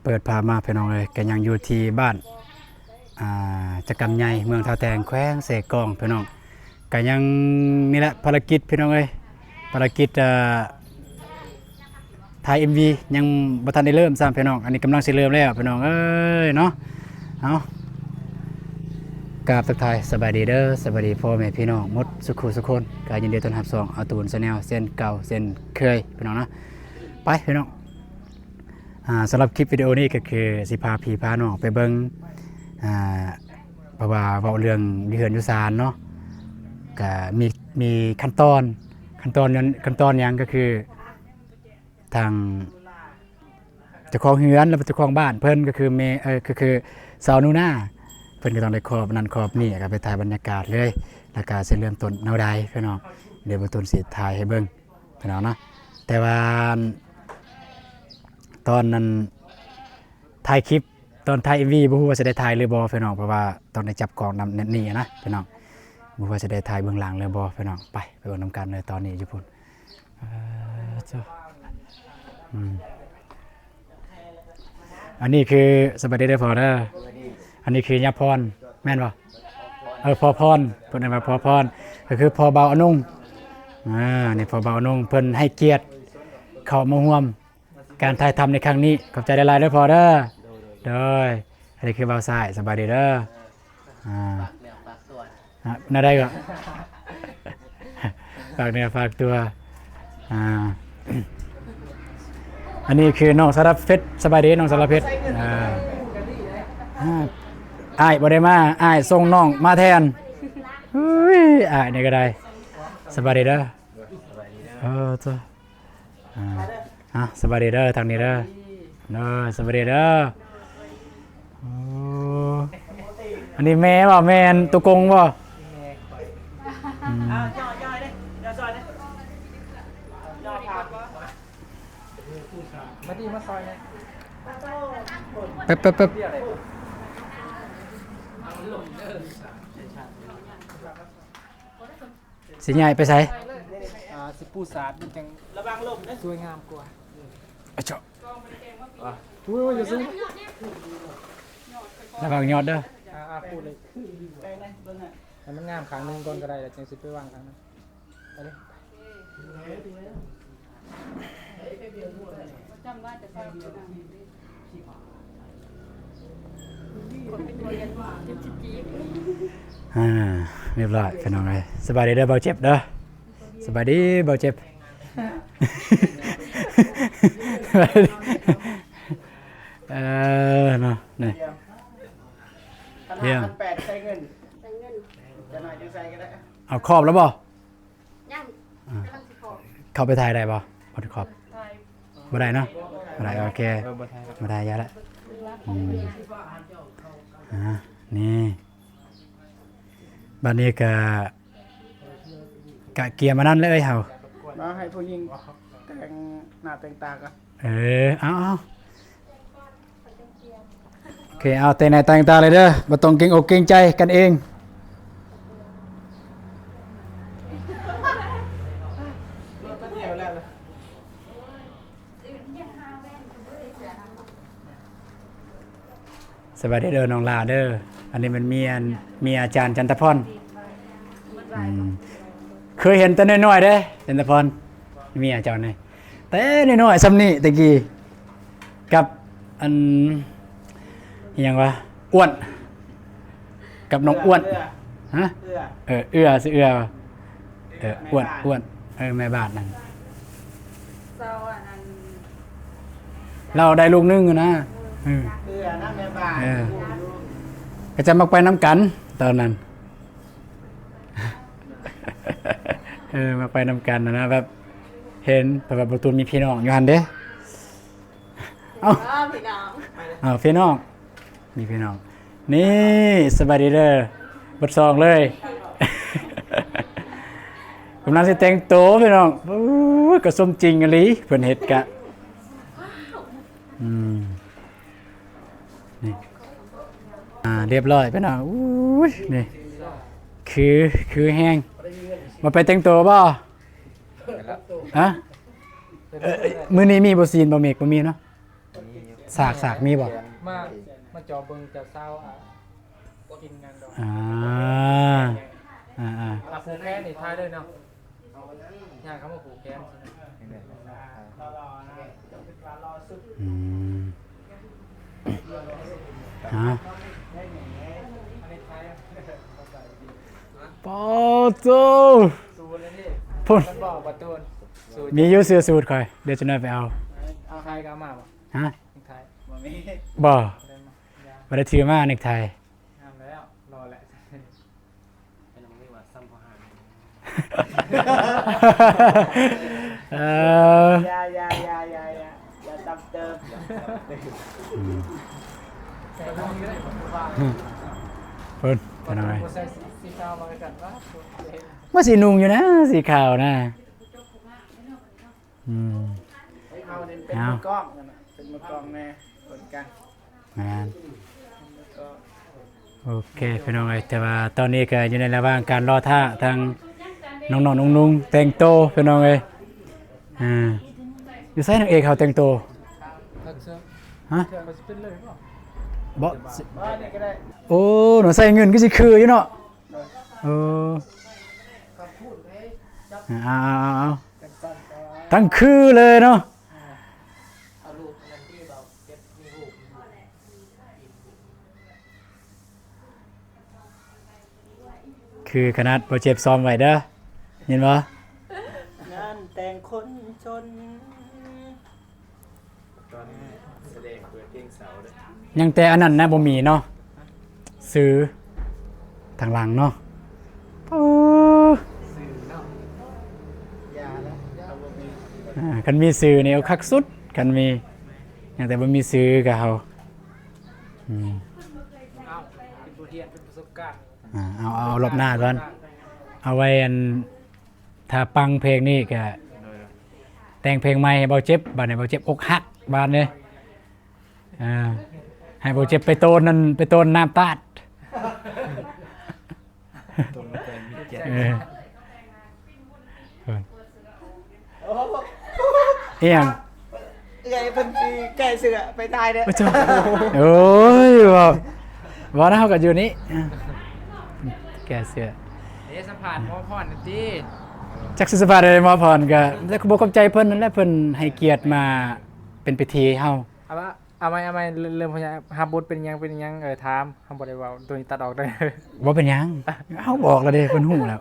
เปิดพามาพี่น้องเลยก็ยังอยู่ที่บ้านจักรใหญ่เมืองท่าแตงแขวงเสกองพี่น้องก็ยังนี่แหละภารกิจพี่น้องเลยภารกิจถ่าย MV ยังบ่ทันได้เริ่มซ้ำพี่น้องอันนี้กำลังสิเริ่มแล้วพี่น้องเอ้ยเนาะเอากราบทักทายสบายดีเด้อสบายดีพ่อแม่พี่น้องหมดสุขุสุคนก็ยินดีต้อนรับ2ตูน Channel เส้นเก่าเส้นเคยพี่น้องนะไปพี่น้องสำหรับคลิปวิดีโอนี้ก็คือสิพาพี่พาน้องไปเบิ่งเพราะว่าเว้าเรื่องเฮือนอยู่ศาลเนาะก็มีขั้นตอนยังก็คือทางเจ้าของเฮือนและเจ้าของบ้านเพิ่นก็คือคือสาวนูน่าเพิ่นก็ต้องได้ขอบนั่นขอบนี่ก็ไปถ่ายบรรยากาศเลยแล้วก็สิเริ่มต้นแนวใดพี่น้องเดี๋ยวบ่ต้นสิถ่ายให้เบิ่งพี่น้องนะแต่ว่าตอนนั้นถ่ายคลิปตอนถ่าย MV บ่ฮู้ว่าจะได้ถ่ายหรือบ่พี่น้องเพราะว่าตอนได้จับกล้องนำนี่นะพี่น้องบ่ฮู้ว่าจะได้ถ่ายเบื้องหลังหรือบ่พี่น้องไปเบิ่งนำกันเลยตอนนี้อยู่พุ่นอันนี้คือสวัสดีได้พอเด้ออันนี้คือยาพรแม่นบ่พอพรเพิ่นว่าพอพรก็คือพอเบาอนุ่งนี่พอเบาอนุ่งเพิ่นให้เกียรติเข้ามาร่วมการถ่ายทำในครั้งนี้ขอบใจหลายๆเด้อพอเด้อโดยอันนี้คือเบาสายสบายดีเด้อน่าได้ก็ฝากเนื้อฝากตัวอันนี้คือน้องสารเพชรสบายดีน้องสารเพชรอ้ายบ่ได้มาอ้ายส่งน้องมาแทนอ้ายนี่ก็ได้สบายดีเด้อตัวสบายดีเด้อทางนี้เด้อสบายดีเด้ออันนี้แม่บ่แม่นตุกงบ่มาดีมาซอยเลยแป๊บสิใหญ่ไปใส่สิปูสาดมันจังระวังลมนะสวยงามกว่าเจาะอุ้ยอย่าซื้อระวังยอดเด้อพูดเลยให้มันงามครั้งนึงก่อนก็ได้แล้วจังสิไปวางครั้งนึงไปเลยจำว่าจะใส่เรียบร้อยพี่น้องเลยสบายดีเด้อเบาเจ็บเด้อสบายดีเบาเจ็บเนาะนี่เรื่อง8ใช้เงินจะหน่อยจะใส่ก็ได้เอาครอบแล้วบ่เข้าไปถ่ายได้บ่บ่ได้ครอบบ่ได้เนาะบ่ได้โอเคบ่ได้ยาละนี่บัดนี้ก็เกียร์มานั่นเลยเฮามาให้ผู้หญิงแต่งหน้าแต่งตากันเอาโอเคเอาแต่ไหนแต่งตาเลยเด้อบ่ต้องเกรงอกเกรงใจกันเองสวัสดีเด้อน้องลาเด้ออันนี้มันมีอาจารย์จันทพรเคยเห็นแต่น้อยๆเด้จันทพรมีอาจารย์นี่แต่น้อยๆซ้ำนี่ตะกี้กับอันยังวะอ้วนกับน้องอ้วนฮะเอื้อสิเอื้ออ้วนแม่บ้านนั่นเราได้ลูกนึงนะนะแม่บ้านก็จะมาไปน้ำกันตอนนั้นมาไปน้ำกันนะแบบเห็นแบบประตูมีพี่น้องอยู่หันเด้พี่น้องมีพี่น้องนี่สบายดีเด้อบทซองเลยกำลังสิแต่งโตพี่น้องก็สมจริงอะลิเพิ่นเฮ็ดกะนี่เรียบร้อยพี่น้องนี่คือแห้งมาไปแต่งตัวบ่ฮะมื้อนี้มีบ่ซีนบ่เมกบ่มีเนาะ สากมีบ่ มาจอเบิ่งเจ้าสาวกินงานดอก อ่าผูกแขนนี่ทายเลยเนาะย่างเขามาผูกแขน อืมฮะปอโต สูตรเลยนี่ พุ่น มันบอกประตูสูตร มีอยู่เสื้อสูทคอยเดี๋ยวจะน่อยไปเอา เอาใครก็เอามาบ่ ฮะ ไทยบ่มี บ่ ได้มา บ่ได้ถือมาเน็กไท งามแล้วรอแหละเป็นน้องนี่ว่าซ้ำพอหา เออ อย่าซ้ำเติม แต่ต้องมีได้ผมว่า เพิ่นเป็นอะไร ใส่สีขาวมากันว่า ว่าสีนุ่งอยู่นะสีขาวนะอืม เอาเป็นมือกล้องนั่นน่ะเป็นมือกล้องแม่คนกลาง แม่น ก็ โอเคพี่น้องเอ้ยแต่ว่าตอนนี้ก็อยู่ในระหว่างการรอท่าทางน้องๆนุ่งๆแต่งโตวพี่น้องเอ้ยอยู่ไสนางเอกเขาแต่งโตว ทักเสื้อ ฮะ เสื้อมันจะเป็นเลยเปล่า บ่ ว่านี่ก็ได้ โอ้หนูใส่เงินก็สิคืออยู่เนาะเออ ก็พูดให้จับ เอา กันก่อนก็ ตั้งคือเลยเนาะ เอาลูกนั่นที่เราเก็บมีลูก คือขนาดบ่เจ็บซ้อมไว้เด้อเห็นบ่ งานแต่งคนจน ตอนนี้แสดงเปิดเพลงเสาเลย ยังแต่อันนั้นนะบ่มีเนาะซื้อทางหลังเนาะโอ้ สื่อเนาะ อย่าแล้วเอาบ่มี คันมีซื้อนี่เอาคักสุดคันมียังแต่บ่มีซื้อก็เอาอืม เอาเป็นบทเรียนเป็นประสบการณ์ เอารอบหน้าก่อนเอาไว้อันถ้าปังเพลงนี้ก็แต่งเพลงใหม่ให้เบาเจ็บบัดนี้เบาเจ็บอกหักบาดนี้ให้เบาเจ็บไปโตนนั่นไปโตนน้ำตาด ตรงนั้นเป็นมิตร เออ โอ้โห เอียง ไงเพิ่นสิแก้เสื้อไปตายเด้อ โอ้โจ้โอ้ยว่านะเฮาก็อยู่นี่แกเสื้อ เอ๊ะสัมผัสหมอพรนี่ติ จักสิสบายได้มาพรก็แล้วก็บ่เข้าใจเพิ่นนั่นแหละเพิ่นให้เกียรติมาเป็นพิธีเฮา เอาไหมเริ่มพยายามหาบทเป็นยังถามเฮาบ่ได้เว้าตัวนี้ตัดออกได้ บ่เป็นหยังเฮาบอกแล้วเด้เพิ่นฮู้แล้ว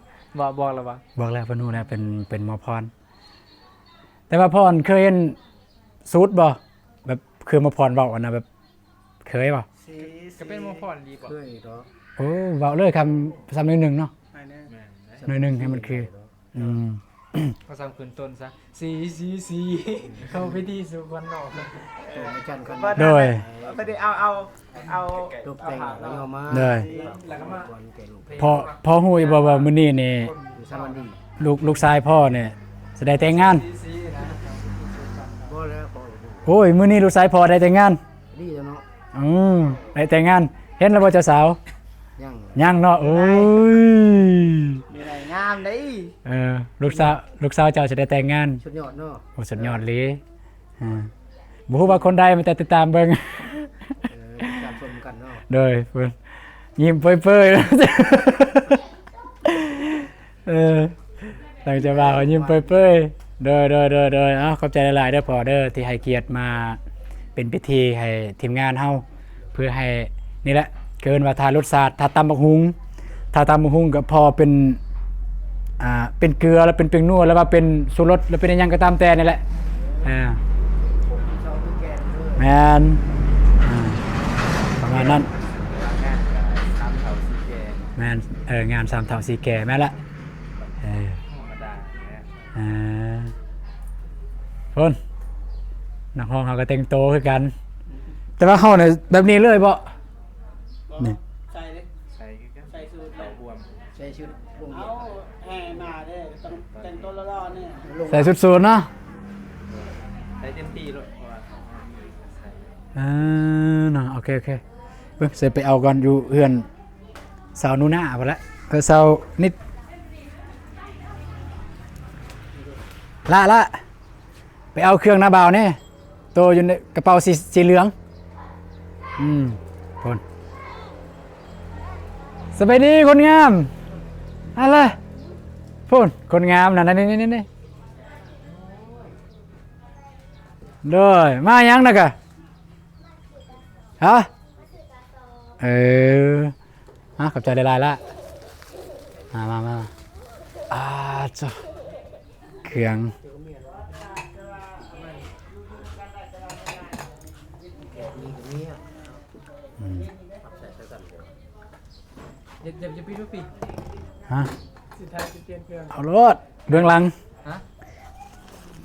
บอกแล้วบ่ บอกแล้วเพิ่นฮู้แล้วเป็นหมอพร แต่ว่าพรเคยเห็นสูตรบ่แบบคือหมอพรเว้าอันน่ะแบบเคยบ่ สี ก็เป็นหมอพรดีกว่า เคยดอก โอ้เว้าเลยคำซ้ำนิดนึงเนาะ ไปเด้อ หน่อยหนึงให้มันคืออืม ก็สร้างขึ้นต้นซะสีเข้าไปที่สุวรรณนอก โดย ไปดิเอา ลูกแต่งแล้วเอามา โดย แล้วก็มา ก่อนแก่ลูก พอฮู้อยู่บ่ว่ามื้อนี้นี่ อยู่สามันดี ลูกชายพ่อเนี่ยสิได้แต่งงาน สีนะ บ่แล้วบ่ โอ้ยมื้อนี้ลูกชายพ่อได้แต่งงาน ดีแล้วเนาะ ได้แต่งงาน เห็นแล้วบ่เจ้าสาว ยัง ยังเนาะโอ้ย มีอะไรงามเด้ เออลูกสาวเจ้าสิได้แต่งงาน ชุดยอดเนาะ โอ้สุดยอดเลยบ่ฮู้ว่าคนใดมันแต่ติดตามเบิ่ง ตามชมกันเนาะ โดยเพิ่นยิ้มเปื่อยๆหลังจากว่าเขายิ้มเปื่อยๆโดยขอบใจหลายๆเด้อพ่อเด้อที่ให้เกียรติมาเป็นพิธีให้ทีมงานเฮาเพื่อให้นี่แหละเกินว่าทารสชาติถ้าตำบักหุงก็พอเป็นเกลือแล้วเป็นเปียงนัวแล้วว่าเป็นชูรสแล้วเป็นอิหยังก็ตามแต่นี่แหละแม่นประมาณนั้น แม่นงาน3 เฒ่า 4 แก่แม่นละธรรมดาเนี่ย พุ่นนักห้องเขาก็แต่งโตวคือกัน แต่ว่าเฮาเนี่ยแบบนี้เลยบ่นี่ ใส่ดิ ใส่ก็ ใส่สูท เต่าบวม ใช้ชุดวง เอาแห่มาเด้ต้องแต่งตัวล่อๆเนี่ย ใส่สุดสูทเนาะ ใส่เต็มที่เลยเพราะว่าใส่ เนาะโอเคเบิ่งสิไปเอาก่อนอยู่เฮือนสาวนูน่าพุ่นละสาวนิดละไปเอาเครื่องหน้าบ่าวแน่โตอยู่ในกระเป๋าสีเหลือง คนสบายดีคนงามอะไรพูดคนงามนะนี่ด้วยมายังนะกะฮะขอบใจหลายๆละมาจ้ะเครื่อง เดี๋ยวจะปีทุกปี ฮะ สุดท้ายจะเปลี่ยนเครื่อง เอารถเบื้องหลัง ฮะ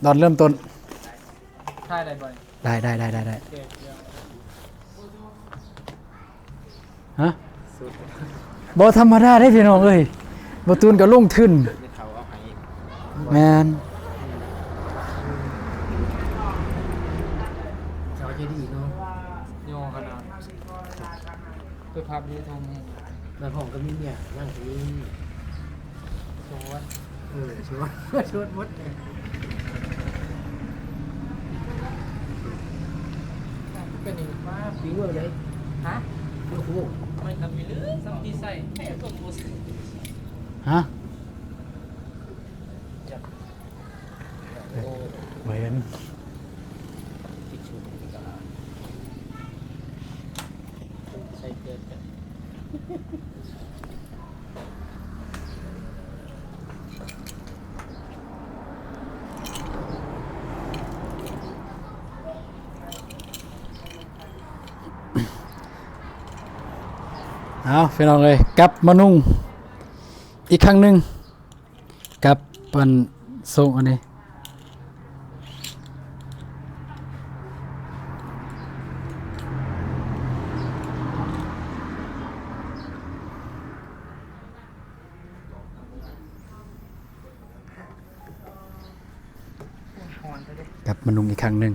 ตอนเริ่มต้น ถ่ายอะไรบ่อย ได้ โอเคเดี๋ยว ฮะบอธรรมดาได้พี่น้องเอ้ยบตูนก็ลงทุนแมน ชาวเจดีเนาะ โยงขนาดตัวภาพดีทง แล้วของก็มีเนี่ยนั่งที่ โชว์ว่า ชวนชวนมด เป็นอีกว่า ปีเมื่อไหร่ ฮะ โอ้โห ไม่ทำมีลือซัมที่ใส่ให้ตัวโพส ฮะ จับ เหมือน ใส่เกิด เอาพี่น้องเลยกลับมานุ่งอีกครั้งหนึ่งกับปันส่งอันนี้กลับมานุ่งอีกครั้งหนึ่ง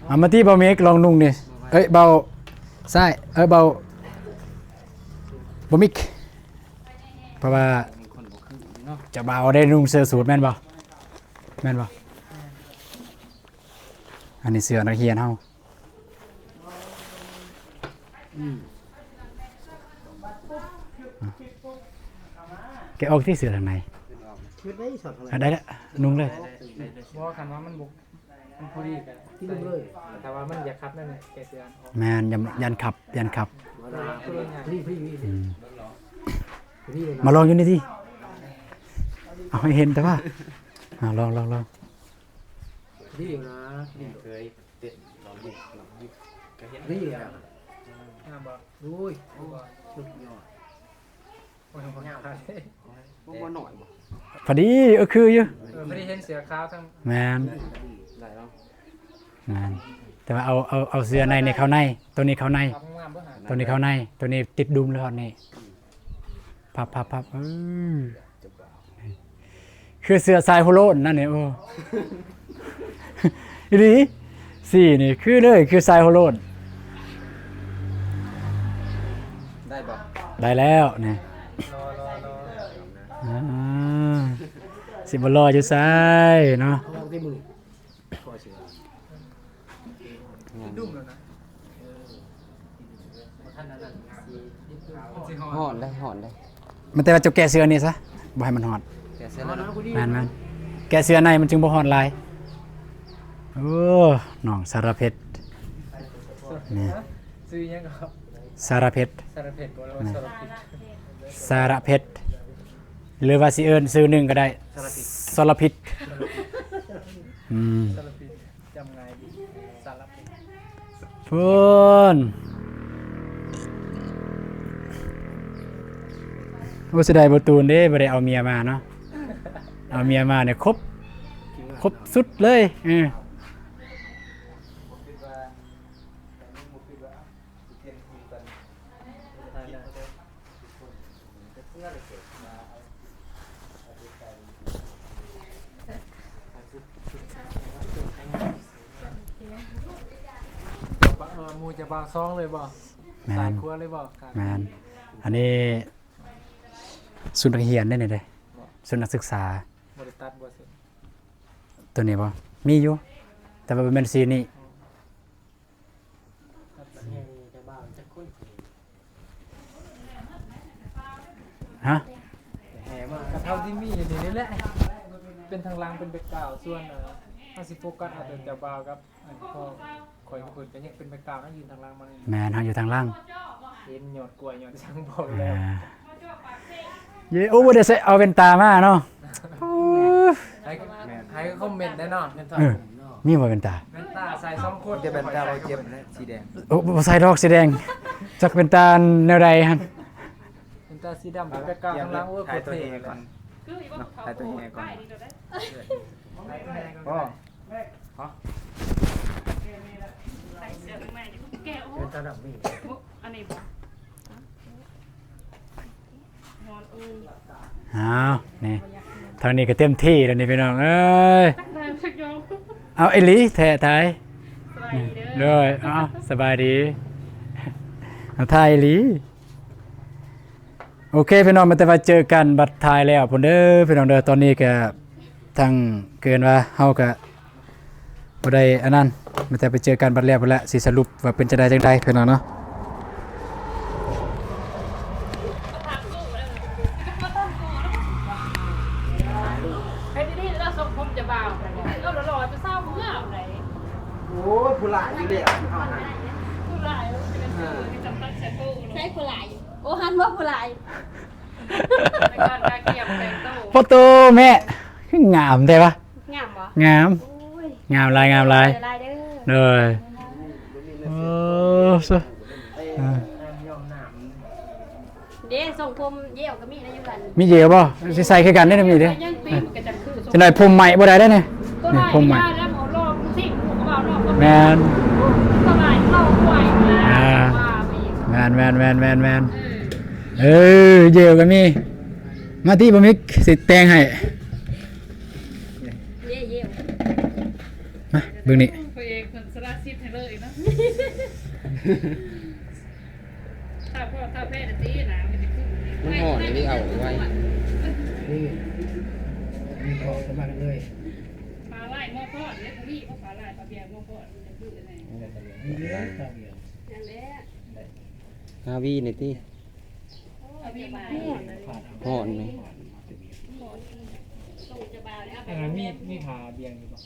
เอามาที่เบาเมกลองนุ่งดิเอ้ยเบาใช่เบาบมิกเพราะว่าจะเบาได้นุ่งเสื้อสูทแม่นบ่อันนี้เสื้อนักเรียนเฮาแกออกที่เสื้อทางไหน ชุดได้สอดทางไหน ได้แล้วนุ่งเลย ว่าคันว่ามันบุกมันพอดีกัน ที่ดูเลย แต่ว่ามันอยากคับนั่นเลยแกเสือ แม่นยันขับ พี่เลย มาลองอยู่นี่ที่เอาให้เห็นแต่ว่าลอง พี่นะเคยเตะลองยิบนี่อ่ะ งามบ่ โอ้ยสุดยอด โอ้ยงามครับ ว่าหน่อยบ่ พอดีคืออยู่ ไม่ได้เห็นเสือขาวทั้ง แม่น ได้แล้ว แม่นแต่ว่าเอาเสื้อในเข้าในตัวนี้เข้าใน ขาวงามบ่หา ตัวนี้เข้าในตัวนี้ติดดุมเลยฮอดนี่พับคือเสื้อสายโฮโลนนั่นนี่โอ้ อีหลีสี่นี่คือเลยคือสายโฮโลน ได้บ่ ได้แล้วนี่ รอ สิบรออยู่ซ้ายเนาะ เขาเอาที่มือคอยเสือ ดุ้มแล้วนะท่านนั้น ห่อนได้ห่อนได้ มันแต่ว่าจะแกะเสื้อนี่ซะบ่ให้มันฮอด แกเสือแล้วนะกูดี แม่นแกะเสื้อในมันจึงบ่ฮอดลายโอ้น้องสารเพชรนี่ ซื้อยังครับ สารเพชร สารเพชรบ่แล้วสารพิษ สารเพชรหรือว่าสิเอิ้นชื่อหนึงก็ได้สารพิษ สารพิษจำไงดีสารพิษ พูนโอ้เสียดายบ่ตูนเด้บ่ได้เอาเมียมาเนาะเอาเมียมาเนี่ยครบสุดเลยมูจะบางซองเลยบ่ แม สาย น ครัวเลยบ่ แมนอันนี้ศูนย์นักเรียนได้นี่เด้ศูนย์นักศึกษา บริตัดบ่สิ ตัวนี้บ่มีอยู่แต่ว่าเป็นสีนี้ ตัดแบบนี้ บ้าจะคุ้น ฮะ แห่มาก กระเท่าที่มีอยู่นี่แหละเป็นทางล่างเป็นแบ็คกราวด์ส่วนถ้าสิโฟกัสเอาแต่เจ้าบ่าวครับพอคอยคนก็ยังเป็นแบ็คกราวด์นั่งยืนทางล่างมานี่ แม่นเฮาอยู่ทางล่าง เห็นหยอดกล้วยหยอดช่างบอกแล้ว เย้โอ้บ่ได้ใส่เอาแว่นตามาเนาะ ให้คอมเมนต์ได้เนาะ เออมีบ่แว่นตา แว่นตาใส่2คน จะเป็นตาเราเจ็บนะสีแดง โอ้บ่ใส่ดอกสีแดงจักแว่นตาแนวใดหั่น แว่นตาสีดำเป็นแบ็คกราวด์ทางล่างโอ้ยโค ถ่าย ตร ตัว เท่ แห่ เล ก่อน ย ถ่ายตัวแห่ก่อน โอ้ เป็นตาดำมี อันนี้บ่นอนอู อ้าวนี่ทางนี้ก็เต็มที่แล้วนี่พี่น้องเอ้ย ตักได้สักยอม เอาไอ้หลีแท้ทาย สบายดีเด้อ เลยเอาสบายดีเอาทายไอ้หลีโอเคพี่น้องมาแต่ว่าเจอกันบัดทายแล้วพุ่นเด้อพี่น้องเด้อตอนนี้ก็ทางเกินว่าเฮาก็บ่ได้อันนั้นมาแต่ไปเจอกันบัดแล้วพุ่นละสิสรุปว่าเป็นจังได๋พี่น้องเนาะ เฮ้ยนี่เราส่งผมจะบ่าวก็รอจะเศร้าเมื่อไหร่ โอ้ยผู้หลายอยู่แล้วเอาหา ผู้ร้ายเป็นชื่อที่จำตั้งแชโต้ ใช่ผู้หลายโอ้หันว่าผู้หลาย ในการการเกี่ยวแต่งโต้ โฟโตแม่คืองามได้ปะ งามบ่ งาม โอ้ย งามลายงามลาย เดี๋ยวลายเด้อ เลยโอ้ซะอ่า เด้ส่งผมเยี่ยวก็มีนะอยู่กัน มีเยอะป่ะสิใส่คือกันได้นะมีเด้ ยังปีนกันจะคือ จะหน่อยผมใหม่บ่ได้ได้เนี่ย ก็ นี่ ได้ ผมใหม่ แล้วหมอรอบสิ่งหมูกระเป๋ารอบก็ แมน ก็ได้เข้าไหวแล้วว่าไปอีก แมนเออเยอะก็มีมาที่บ่มีสิแต่งให้ เด้เยี่ยว มาเบิ่งนี่ พระเอกคนสละสิทธิ์ให้เลยนะถ้าพ่อถ้าแพ้ตีนะมันจะขึ้น มันห่อนนี่เอาไว้ มีของสมัครเลย ปลาไหลหม้อทอดเนี่ยพี่เขาปลาไหลปลาเบียร์หม้อทอดจะคืออะไร มีเยอะครับ นั่นแหละ ฮาวีนี่ที่ เอาพี่มา ห่อนไหม ส่งจะบ่าวแล้ว อันนั้นมีผ่าเบียงอยู่ป่ะ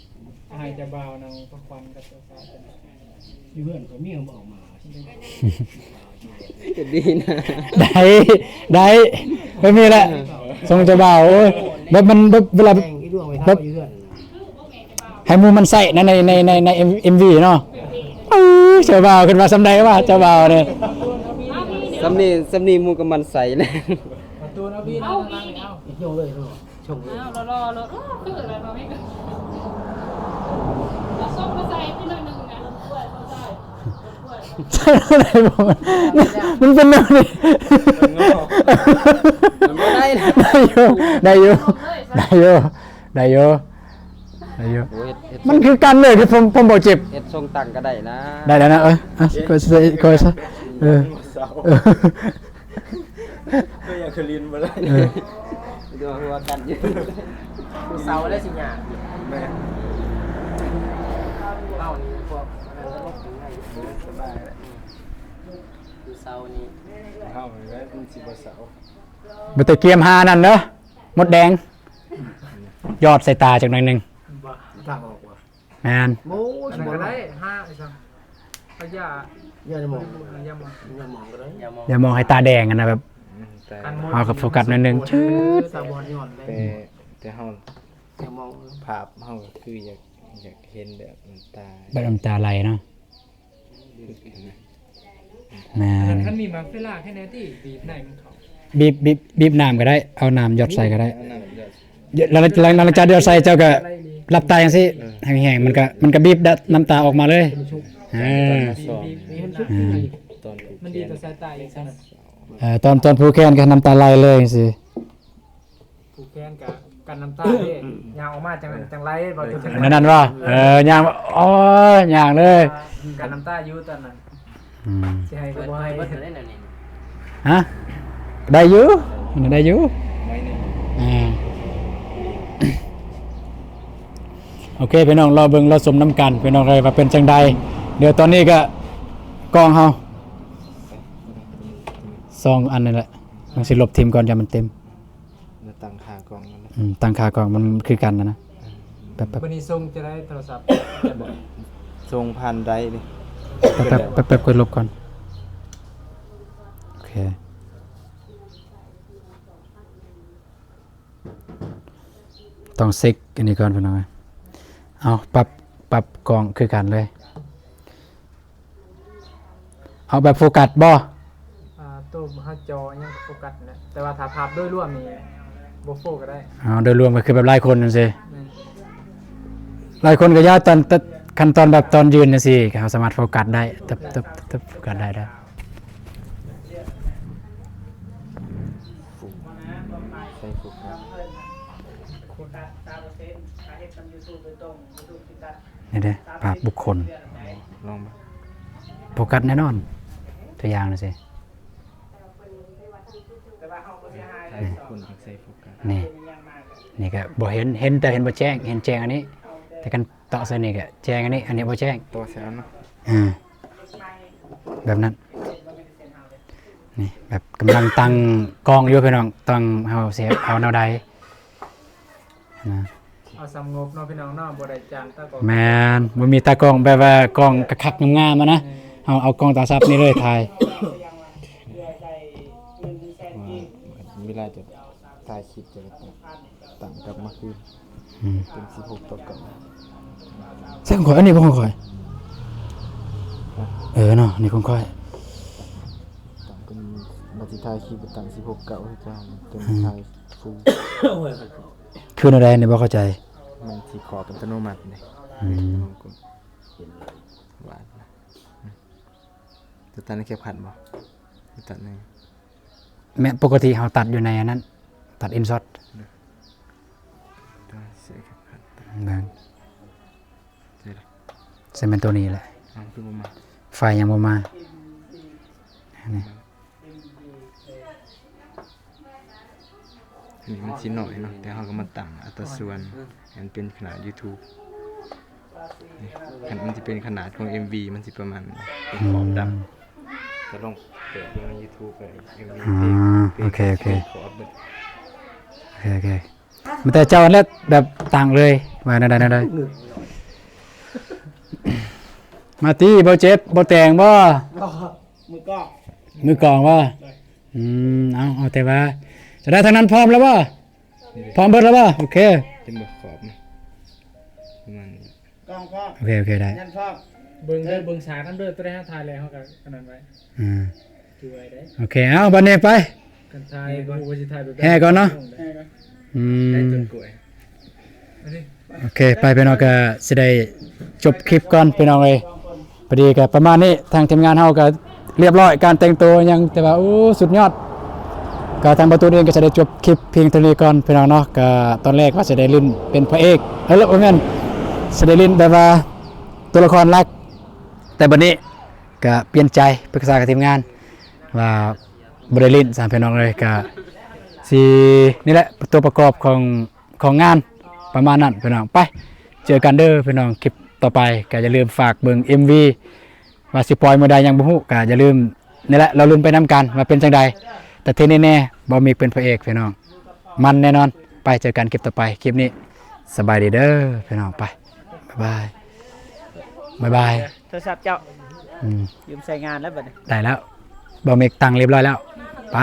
อาหารจะบ่าวนางพระควันกับตัวฟ้าเป็น มีเพื่อนก็มีเขาบอกมา จะดีนะ ได้ไม่มีแหละทรงจะเบาโอ้ยแบบมันแบบเวลา แข่งที่ดวงไปทับอยู่เพื่อน ให้หมูมันใส่นะใน MV เนาะเจ้าบ่าวขึ้นมาสำใดว่าเจ้าบ่าวเนี่ย สำนีมูกับมันใสเลย ประตูเอาพี่นะทางล่างนี่เอา อีกโยงเลยเนาะชงเลย เอารอคืออะไรมาไม่กันเราส่งมาใส่ที่หนึ่งนะกล้วยเขาใส่กล้วย ใช่ไหมผมมันเป็นแนวนี้ มันไม่ได้นะ ได้อยู่ได้อยู่ โอ้ยเฮ็ด มันคือกันเลยที่ผมบอกเจ็บ เฮ็ดทรงตังก็ได้นะ ได้แล้วนะก็ซะก็ซะเออ ก็ยังคือลินมาเลยดูหัวกันอยู่เสาได้สิหยาแม่เล่านี่พวกสบายเลยดูเสานี่เข้าไปแล้วมันสิบ่เสา บ่ตะเกียมหานั่นเด้อมดแดง ยอดใส่ตาจากหน่อยหนึง ต่างออกว่ะ แม่น โม้ อัน ส นั้น มอง ก็ได้ห้าไอ้สังพยา อย่าจะมอง ยามอง อย่ามองก็ได้ อย่ามองให้ตาแดงกันนะแบบ กันหมด เอากับโฟกัสหน่อยหนึง ตาบอดย้อนเลย แต่เฮา อย่ามอง ภาพเฮาก็คืออยากเห็นแบบน้ำตา แบบน้ำตาไหลเนาะแม่ อันนั้น น คันมีมาเวลาแค่ไหนที่บีบในมันเขา บีบน้ำก็ได้เอาน้ำหยดใส่ก็ได้ อันนั้นเดี๋ยว หลังจากเดือดใส่เจ้าก็รับตาอย่างสิแห้งๆมันก็บีบน้ำตาออกมาเลยอ่า สอง มีมันชุบ ตอนผูก มัน แข ดี น ต่อสายตาอีกสัก ตอนผูกแขนก็น้ำตาไหลเลยสิ ผูกแขนกับกันน้ำตาเด้ยางออกมาจังไรบ่ถึง นั่นว่าย่างอ๋อย่างเลย กันน้ำตาอยู่ตอนนั้น อืม สิให้ก็บ่ให้ ฮะได้อยู่ได้อยู่ ไว้หนึ่ง อ่าโอเคพี่น้องรอเบิ่งรอสมน้ำกันพี่น้องเลยว่าเป็นจังใดเดี๋ยวตอนนี้ก็กองเฮา ซองอันนั่นแหละมันสิลบทิมก่อนอย่ามันเต็ม มาตั้งค่ากล้องนั่นแหละ ตั้งค่ากล้องมันคือกันนะแป๊บ วันนี้ส่งจะได้โทรศัพท์จะบอก ส่งผ่านได้ดิ แป๊บกดลบก่อนโอเคต้องเซ็กอันนี้ก่อนพี่น้องเอาปรับกล้องคือกันเลยเอาแบบโฟกัสบ่ ตัวหาจอยังโฟกัสนะแต่ว่าถ้าภาพโดยรวมนี่บ่โฟก็ได้ เอาโดยรวมก็คือแบบหลายคนนั่นสิ แม่น หลายคนก็ยากตอนขั้นตอนแบบตอนยืนนะสิเขาสามารถโฟกัสได้ตึบโฟกัสได้ ฟุกใส่ฟุกครับ นี่เด้อภาพบุคคล ลองมา โฟกัสแน่นอนตัวอย่างนะสิ ใส่คนใส่ฟุกครับ นี่ก็บ่เห็นแต่เห็นบ่แจ้งเห็นแจ้งอันนี้ แต่กันต่อใส่นี่ก็แจ้งอันนี้บ่แจ้ง ตัวแซวเนาะ แบบนั้นนี่แบบกำลังตั้งกล้องอยู่พี่น้องตั้งเฮาเซฟเอาแนวใดนะ เอาสำงบเนาะพี่น้องเนาะบ่ได้จ้างตากล้อง แม่นบ่มีตากล้องแบบว่ากล้องคักๆงามๆนะเอากล้องตาซับนี่เลยถ่าย ว่าเวลาจะถ่ายคลิปจะตั้งกลับมาคือเป็น16ต่อกับ ใช่ของข่อยอันนี้บ่ของข่อยเนาะนี่ของข่อย ตั้งเป็นมาสิถ่ายคลิปตั้ง16เก่าให้จ้าเป็นถ่ายฟูล คือแนวใดนี่บ่เข้าใจ มันสิขอเป็นอัตโนมัตินี่ อืม หวานนะจะตัดในแคปขัดบ่จะตัดใน แม้ปกติเฮาตัดอยู่ในอันนั้นตัดอินช็อต ตัวเสียแคปขัด นั่น เสร็จแล้ว เซเป็นตัวนี้แหละ คือบ่มา ไฟยังบ่มานี่ นี่มันชิ้นหน่อยเนาะแต่เขาก็มาตั้งอัตราส่วนให้มันเป็นขนาด YouTube นี่มันจะเป็นขนาดของ MV มันสิประมาณเป็นขอบดำจะลองเปิดดูใน YouTube ไป MV โอเค ขอบเบิด โอเคมันแต่เจ้าอันแรกแบบต่างเลยมานั่นได้มาตีบ่เจ็บบ่แต่งบ่ มือกล้อง มือกลองบ่เอาแต่ว่าจะได้ทางนั้นพร้อมแล้วบ่พร้อมเบิดแล้วบ่โอเค เป็นบ่ขอบนะประมาณนี้ กล้องพ่อ โอเคได้ ยันพ่อ เบิ่งฉากนั้นเด้อตัวได้ถ่ายแล้วเฮาก็อันนั้นไว้ถือไว้ได้ โอเคเอาบัดนี้ไป กันถ่ายบ่ว่าสิถ่ายแบบ แห่ก่อนเนาะ ได้จนกล้วย อันนี้ โอเคไปพี่น้องก็สิได้จบคลิปก่อนพี่น้องเลยพอดีก็ประมาณนี้ทางทีมงานเฮาก็เรียบร้อยการแต่งตัวยังแต่ว่าโอ้สุดยอดก็ทางประตูเองก็จะได้จบคลิปเพียงเท่านี้ก่อนพี่น้องเนาะก็ตอนแรกว่าจะได้เล่นเป็นพระเอกแล้วโอ้แม่นจะได้เล่นแบบว่าตัวละครหลักแต่บัดนี้ก็เปลี่ยนใจปรึกษากับทีมงานว่าบ่ได้เล่นสามพี่น้องเลยก็สินี่แหละตัวประกอบของงานประมาณนั้นพี่น้องไปเจอกันเด้อพี่น้องคลิปต่อไปก็อย่าลืมฝากเบิ่ง MV ว่าสิปล่อยมื้อใดยังบ่ฮู้ก็อย่าลืมนี่แหละเราลุ้นไปนํกันว่าเป็นจังใดแต่ที่แน่ๆบ่มีเป็นพระเอกพี่น้องมันแน่นอนไปเจอกันคลิปต่อไปคลิปนี้สบายดีเด้อพี่น้องไปบ๊ายบาย โทรศัพท์เจ้า อืม ยืมใช้งานแล้วบัดนี้ ได้แล้วบ่มีตังค์เรียบร้อยแล้วไป